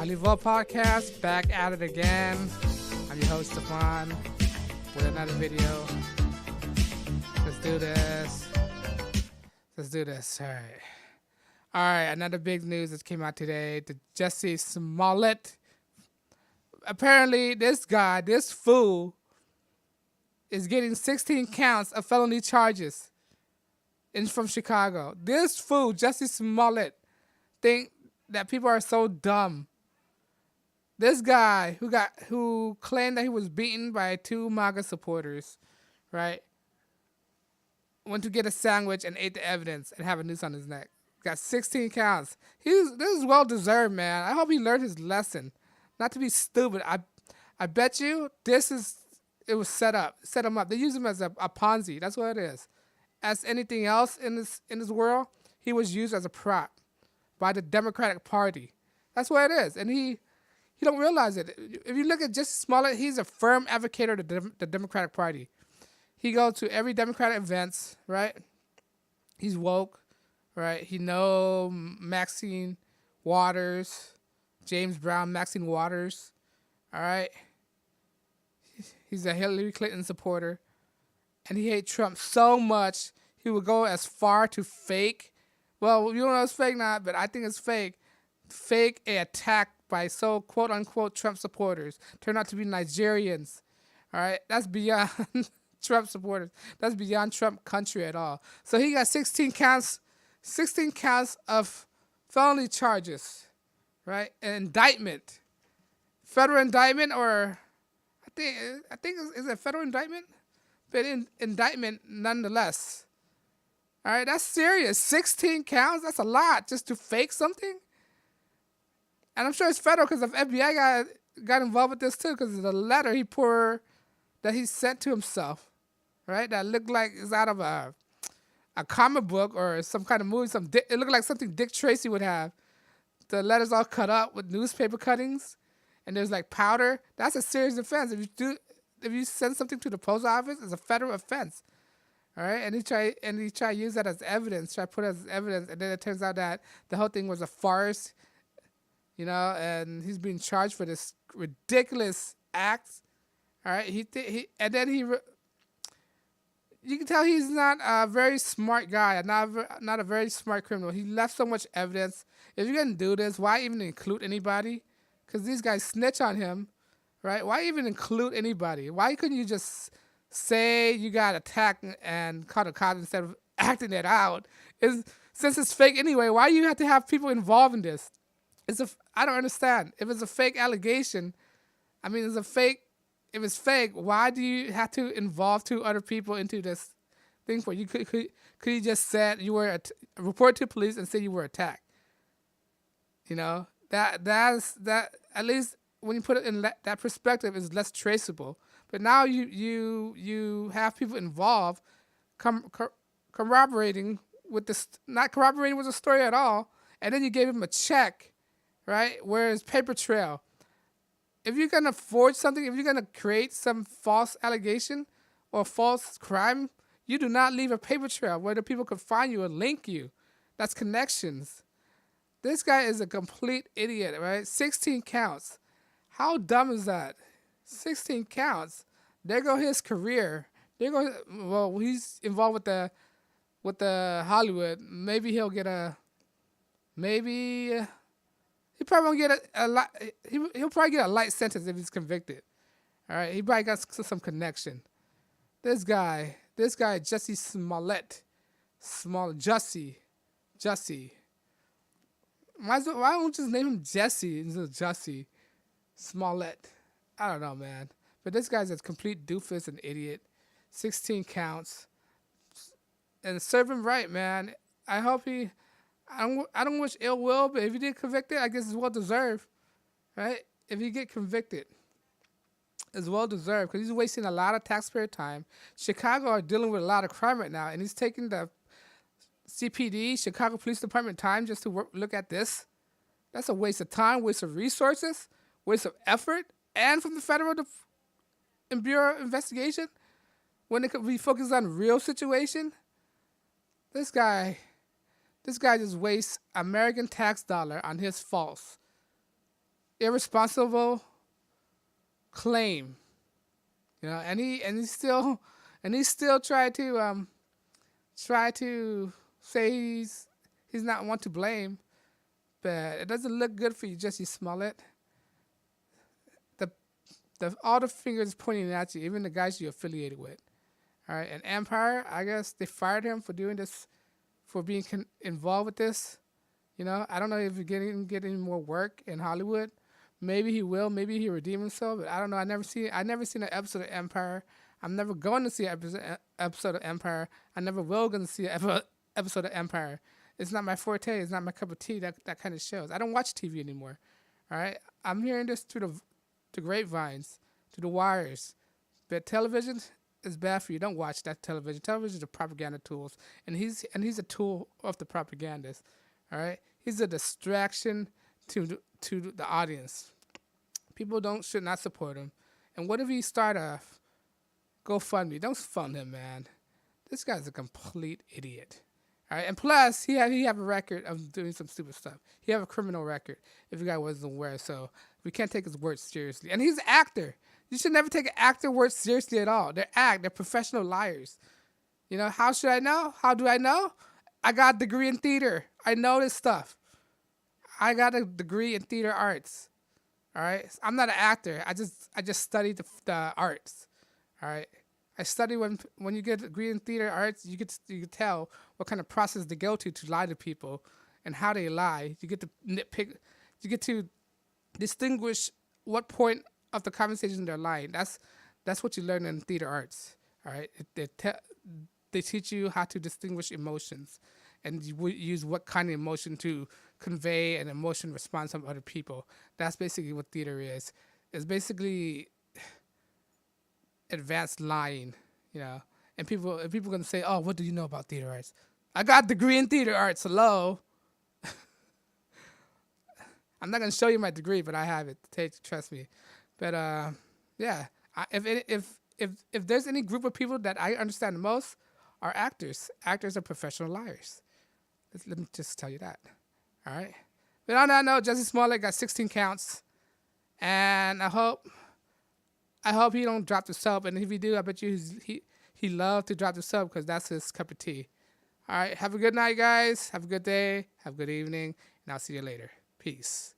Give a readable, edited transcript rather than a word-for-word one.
Early Vote Podcast, back at it again. I'm your host, Stefan, with another video. Let's do this. All right, another big news that came out today. The Jussie Smollett. Apparently, this fool, is getting 16 counts of felony charges from Chicago. This fool, Jussie Smollett, think that people are so dumb. This guy who claimed that he was beaten by 2 MAGA supporters, right? Went to get a sandwich and ate the evidence and have a noose on his neck. Got 16 counts. This is well deserved, man. I hope he learned his lesson. Not to be stupid. I bet you it was set him up. They use him as a Ponzi. That's what it is. As anything else in this world, he was used as a prop by the Democratic Party. That's what it is. And he don't realize it. If you look at Jussie Smollett, he's a firm advocate of the Democratic Party. He goes to every Democratic events, right? He's woke, right? He know Maxine Waters, James Brown, Maxine Waters, all right? He's a Hillary Clinton supporter. And he hates Trump so much, he would go as far to fake. Well, you don't know it's fake not, but I think it's fake. Fake an attack by quote-unquote Trump supporters. Turn out to be Nigerians. All right? That's beyond Trump supporters. That's beyond Trump country at all. So he got 16 counts of felony charges, right? An indictment. Federal indictment, or I think is it a federal indictment? But indictment nonetheless. All right, that's serious. 16 counts, that's a lot just to fake something. And I'm sure it's federal because the FBI got involved with this too, because of the letter that he sent to himself, right? That looked like it's out of a comic book or some kind of movie. It looked like something Dick Tracy would have. The letters all cut up with newspaper cuttings, and there's like powder. That's a serious offense. If you send something to the post office, it's a federal offense. All right, and he tried to use that as evidence, put it as evidence, and then it turns out that the whole thing was a farce, and he's being charged for this ridiculous act. All right, you can tell he's not a very smart guy, not a very smart criminal. He left so much evidence. If you're gonna do this, why even include anybody? Because these guys snitch on him, right? Why even include anybody? Why couldn't you just say you got attacked and call the cops instead of acting it out? Since it's fake anyway, why do you have to have people involved in this? I don't understand. If it's a fake allegation, if it's fake, why do you have to involve 2 other people into this thing for? You could you just said you were report to police and say you were attacked? That's at least when you put it in that perspective, is less traceable. But now you have people involved, corroborating with this, not corroborating with the story at all, and then you gave him a check, right? Whereas paper trail. If you're gonna forge something, if you're gonna create some false allegation or false crime, you do not leave a paper trail where the people could find you and link you. That's connections. This guy is a complete idiot, right? 16 counts. How dumb is that? 16 counts. There go his career. He's involved with the Hollywood. Maybe he'll get he probably won't get a lot. He'll probably get a light sentence if he's convicted. All right, he probably got some connection. This guy, Jussie Smollett, Jussie. Why don't you just name him Jesse instead of Jussie Smollett? I don't know, man. But this guy's a complete doofus and idiot. 16 counts. And serve him right, man. I hope I don't wish ill will, but if you get convicted, I guess it's well deserved, right? If you get convicted, it's well deserved because he's wasting a lot of taxpayer time. Chicago are dealing with a lot of crime right now, and he's taking the CPD, Chicago Police Department, time just to look at this. That's a waste of time, waste of resources, waste of effort, and from the Federal Bureau of Investigation, when it could be focused on real situation. This guy just wastes American tax dollar on his false. irresponsible claim, and he still try to say he's not one to blame, but it doesn't look good for you, Jussie Smollett. The all the fingers pointing at you, even the guys you're affiliated with. All right, and Empire, I guess they fired him for doing this, for being involved with this. I don't know if he's getting more work in Hollywood. Maybe he will. Maybe he redeem himself. But I don't know. I never seen an episode of Empire. I'm never going to see an episode of Empire. I never will going to see an episode of Empire. It's not my forte. It's not my cup of tea. That kind of shows. I don't watch TV anymore. All right. I'm hearing this through the grapevines, through the wires. But television is bad for you. Don't watch that television. Television is a propaganda tools, and he's a tool of the propagandist. All right. He's a distraction to the audience. People should not support him. And what if he start a GoFundMe? Don't fund him, man. This guy's a complete idiot. All right, and plus he have a record of doing some stupid stuff. He have a criminal record. If you guys wasn't aware, so we can't take his words seriously. And he's an actor. You should never take an actor words seriously at all. They're professional liars. How should I know? How do I know? I got a degree in theater. I know this stuff. I got a degree in theater arts. All right, I'm not an actor. I just studied the arts. All right, I study when you get a degree in theater arts, you can tell what kind of process they go to lie to people and how they lie. You get to nitpick. You get to distinguish what point of the conversation they're lying. That's what you learn in theater arts. All right, they teach you how to distinguish emotions, and you use what kind of emotion to convey an emotion response from other people. That's basically what theater is. It's basically advanced lying, And people gonna say, "Oh, what do you know about theater arts?" I got a degree in theater arts. Hello. I'm not gonna show you my degree, but I have it. Trust me. But yeah. If there's any group of people that I understand the most, are actors. Actors are professional liars. Let me just tell you that. All right. But on that note, Jussie Smollett got 16 counts, and I hope he don't drop the sub. And if he do, I bet you he love to drop the sub because that's his cup of tea. All right. Have a good night, guys. Have a good day. Have a good evening, and I'll see you later. Peace.